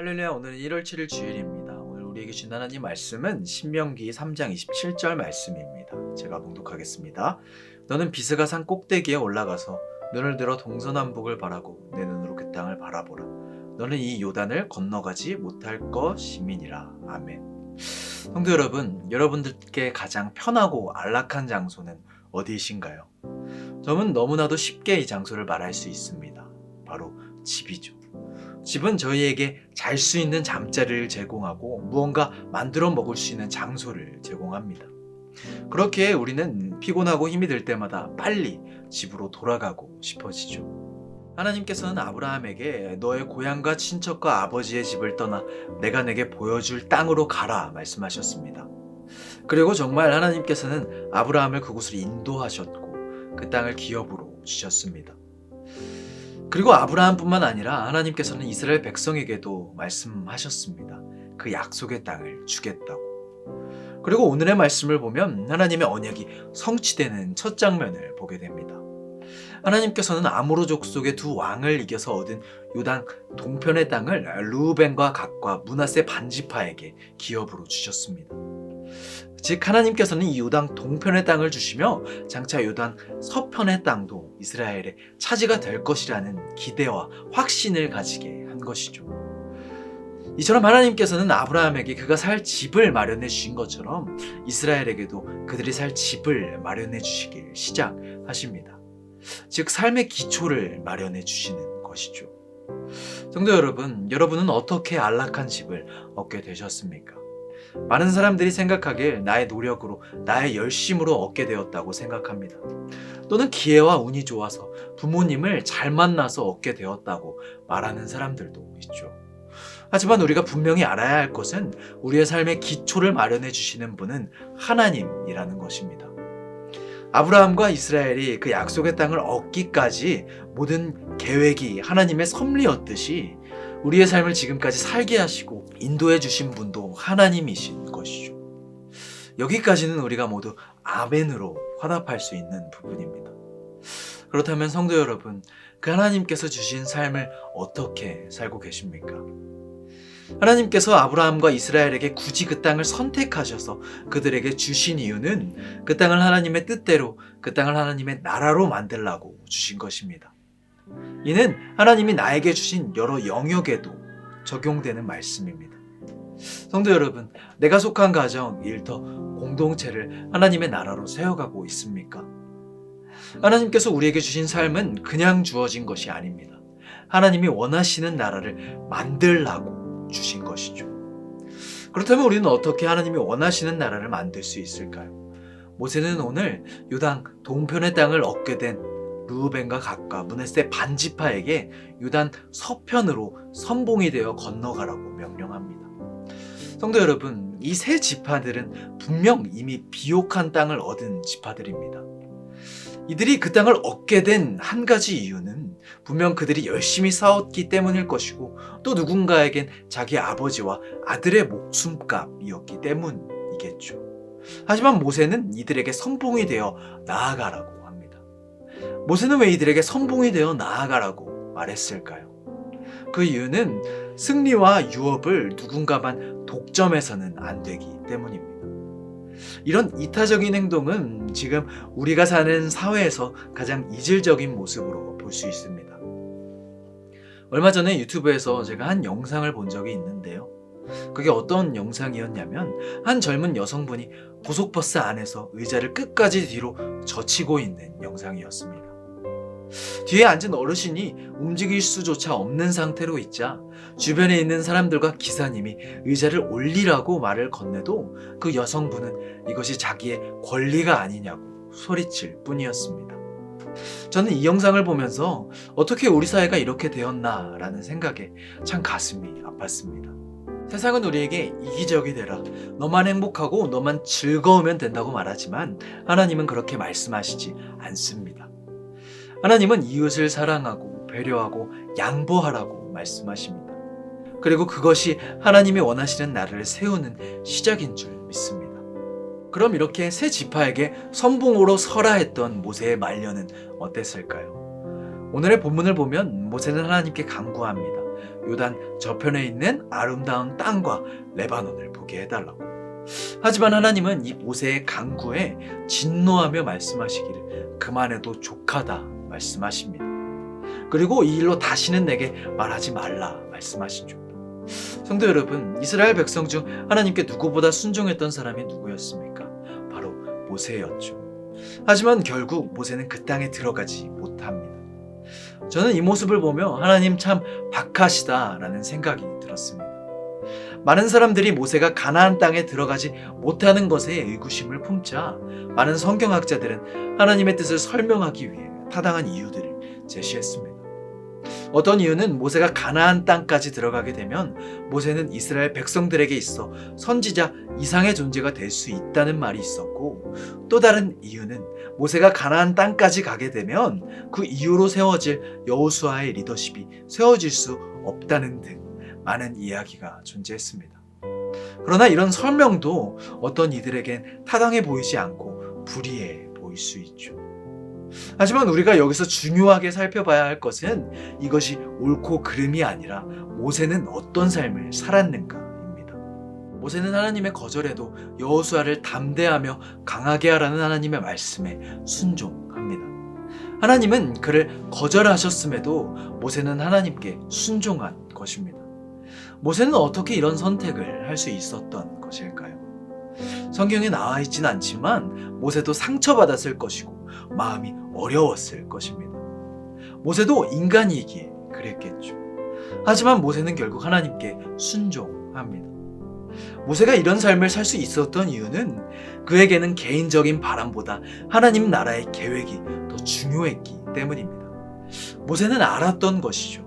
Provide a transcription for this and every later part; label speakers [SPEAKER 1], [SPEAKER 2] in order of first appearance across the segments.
[SPEAKER 1] 할렐루야. 오늘은 1월 7일 주일입니다. 오늘 우리에게 주신 하나님 말씀은 신명기 3장 27절 말씀입니다. 제가 봉독하겠습니다. 너는 비스가 산 꼭대기에 올라가서 눈을 들어 동서남북을 바라고 내 눈으로 그 땅을 바라보라. 너는 이 요단을 건너가지 못할 것임이니라. 아멘. 성도 여러분, 여러분들께 가장 편하고 안락한 장소는 어디이신가요? 저는 너무나도 쉽게 이 장소를 말할 수 있습니다. 바로 집이죠. 집은 저희에게 잘 수 있는 잠자리를 제공하고 무언가 만들어 먹을 수 있는 장소를 제공합니다. 그렇게 우리는 피곤하고 힘이 들 때마다 빨리 집으로 돌아가고 싶어지죠. 하나님께서는 아브라함에게 너의 고향과 친척과 아버지의 집을 떠나 내가 내게 보여줄 땅으로 가라 말씀하셨습니다. 그리고 정말 하나님께서는 아브라함을 그곳으로 인도하셨고 그 땅을 기업으로 주셨습니다. 그리고 아브라함뿐만 아니라 하나님께서는 이스라엘 백성에게도 말씀하셨습니다. 그 약속의 땅을 주겠다고. 그리고 오늘의 말씀을 보면 하나님의 언약이 성취되는 첫 장면을 보게 됩니다. 하나님께서는 아모르 족속의 두 왕을 이겨서 얻은 요단 동편의 땅을 르우벤과 갓과 므낫세 반지파에게 기업으로 주셨습니다. 즉 하나님께서는 이 요단 동편의 땅을 주시며 장차 요단 서편의 땅도 이스라엘의 차지가 될 것이라는 기대와 확신을 가지게 한 것이죠. 이처럼 하나님께서는 아브라함에게 그가 살 집을 마련해 주신 것처럼 이스라엘에게도 그들이 살 집을 마련해 주시길 시작하십니다. 즉 삶의 기초를 마련해 주시는 것이죠. 성도 여러분, 여러분은 어떻게 안락한 집을 얻게 되셨습니까? 많은 사람들이 생각하길 나의 노력으로, 나의 열심으로 얻게 되었다고 생각합니다. 또는 기회와 운이 좋아서 부모님을 잘 만나서 얻게 되었다고 말하는 사람들도 있죠. 하지만 우리가 분명히 알아야 할 것은 우리의 삶의 기초를 마련해 주시는 분은 하나님이라는 것입니다. 아브라함과 이스라엘이 그 약속의 땅을 얻기까지 모든 계획이 하나님의 섭리였듯이 우리의 삶을 지금까지 살게 하시고 인도해 주신 분도 하나님이신 것이죠. 여기까지는 우리가 모두 아멘으로 화답할 수 있는 부분입니다. 그렇다면 성도 여러분, 그 하나님께서 주신 삶을 어떻게 살고 계십니까? 하나님께서 아브라함과 이스라엘에게 굳이 그 땅을 선택하셔서 그들에게 주신 이유는 그 땅을 하나님의 뜻대로, 그 땅을 하나님의 나라로 만들라고 주신 것입니다. 이는 하나님이 나에게 주신 여러 영역에도 적용되는 말씀입니다. 성도 여러분, 내가 속한 가정, 일터, 공동체를 하나님의 나라로 세워가고 있습니까? 하나님께서 우리에게 주신 삶은 그냥 주어진 것이 아닙니다. 하나님이 원하시는 나라를 만들라고 주신 것이죠. 그렇다면 우리는 어떻게 하나님이 원하시는 나라를 만들 수 있을까요? 모세는 오늘 요단 동편의 땅을 얻게 된 르우벤과 갓과 므낫세 반지파에게 요단 서편으로 선봉이 되어 건너가라고 명령합니다. 성도 여러분, 이 세 지파들은 분명 이미 비옥한 땅을 얻은 지파들입니다. 이들이 그 땅을 얻게 된 한 가지 이유는 분명 그들이 열심히 싸웠기 때문일 것이고 또 누군가에겐 자기 아버지와 아들의 목숨값이었기 때문이겠죠. 하지만 모세는 이들에게 선봉이 되어 나아가라고 합니다. 모세는 왜 이들에게 선봉이 되어 나아가라고 말했을까요? 그 이유는 승리와 유업을 누군가만 독점해서는 안 되기 때문입니다. 이런 이타적인 행동은 지금 우리가 사는 사회에서 가장 이질적인 모습으로 볼 수 있습니다. 얼마 전에 유튜브에서 제가 한 영상을 본 적이 있는데요. 그게 어떤 영상이었냐면 한 젊은 여성분이 고속버스 안에서 의자를 끝까지 뒤로 젖히고 있는 영상이었습니다. 뒤에 앉은 어르신이 움직일 수조차 없는 상태로 있자 주변에 있는 사람들과 기사님이 의자를 올리라고 말을 건네도 그 여성분은 이것이 자기의 권리가 아니냐고 소리칠 뿐이었습니다. 저는 이 영상을 보면서 어떻게 우리 사회가 이렇게 되었나라는 생각에 참 가슴이 아팠습니다. 세상은 우리에게 이기적이 되라, 너만 행복하고 너만 즐거우면 된다고 말하지만 하나님은 그렇게 말씀하시지 않습니다. 하나님은 이웃을 사랑하고 배려하고 양보하라고 말씀하십니다. 그리고 그것이 하나님이 원하시는 나라를 세우는 시작인 줄 믿습니다. 그럼 이렇게 세 지파에게 선봉으로 서라 했던 모세의 말년은 어땠을까요? 오늘의 본문을 보면 모세는 하나님께 간구합니다. 요단 저편에 있는 아름다운 땅과 레바논을 보게 해달라고. 하지만 하나님은 이 모세의 강구에 진노하며 말씀하시기를 그만해도 족하다 말씀하십니다. 그리고 이 일로 다시는 내게 말하지 말라 말씀하시죠. 성도 여러분, 이스라엘 백성 중 하나님께 누구보다 순종했던 사람이 누구였습니까? 바로 모세였죠. 하지만 결국 모세는 그 땅에 들어가지 못합니다. 저는 이 모습을 보며 하나님 참 박하시다라는 생각이 들었습니다. 많은 사람들이 모세가 가나안 땅에 들어가지 못하는 것에 의구심을 품자 많은 성경학자들은 하나님의 뜻을 설명하기 위해 타당한 이유들을 제시했습니다. 어떤 이유는 모세가 가나안 땅까지 들어가게 되면 모세는 이스라엘 백성들에게 있어 선지자 이상의 존재가 될 수 있다는 말이 있었고, 또 다른 이유는 모세가 가나안 땅까지 가게 되면 그 이후로 세워질 여호수아의 리더십이 세워질 수 없다는 등 많은 이야기가 존재했습니다. 그러나 이런 설명도 어떤 이들에겐 타당해 보이지 않고 불이해 보일 수 있죠. 하지만 우리가 여기서 중요하게 살펴봐야 할 것은 이것이 옳고 그름이 아니라 모세는 어떤 삶을 살았는가입니다. 모세는 하나님의 거절에도 여호수아를 담대하며 강하게 하라는 하나님의 말씀에 순종합니다. 하나님은 그를 거절하셨음에도 모세는 하나님께 순종한 것입니다. 모세는 어떻게 이런 선택을 할 수 있었던 것일까요? 성경에 나와 있진 않지만 모세도 상처받았을 것이고 마음이 어려웠을 것입니다. 모세도 인간이기에 그랬겠죠. 하지만 모세는 결국 하나님께 순종합니다. 모세가 이런 삶을 살 수 있었던 이유는 그에게는 개인적인 바람보다 하나님 나라의 계획이 더 중요했기 때문입니다. 모세는 알았던 것이죠.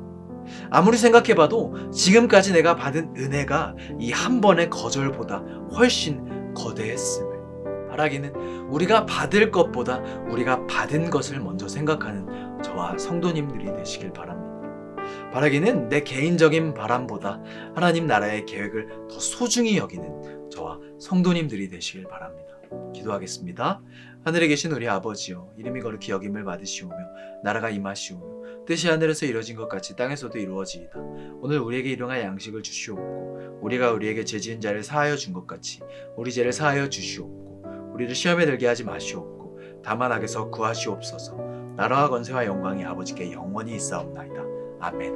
[SPEAKER 1] 아무리 생각해봐도 지금까지 내가 받은 은혜가 이 한 번의 거절보다 훨씬 거대했음을, 바라기는 우리가 받을 것보다 우리가 받은 것을 먼저 생각하는 저와 성도님들이 되시길 바랍니다. 바라기는 내 개인적인 바람보다 하나님 나라의 계획을 더 소중히 여기는 저와 성도님들이 되시길 바랍니다. 기도하겠습니다. 하늘에 계신 우리 아버지여, 이름이 거룩히 여김을 받으시오며 나라가 임하시오며 뜻이 하늘에서 이루어진 것 같이 땅에서도 이루어지이다. 오늘 우리에게 일용할 양식을 주시옵고 우리가 우리에게 죄 지은 자를 사하여 준 것 같이 우리 죄를 사하여 주시옵고 우리를 시험에 들게 하지 마시옵고 다만 악에서 구하시옵소서. 나라와 권세와 영광이 아버지께 영원히 있사옵나이다. 아멘.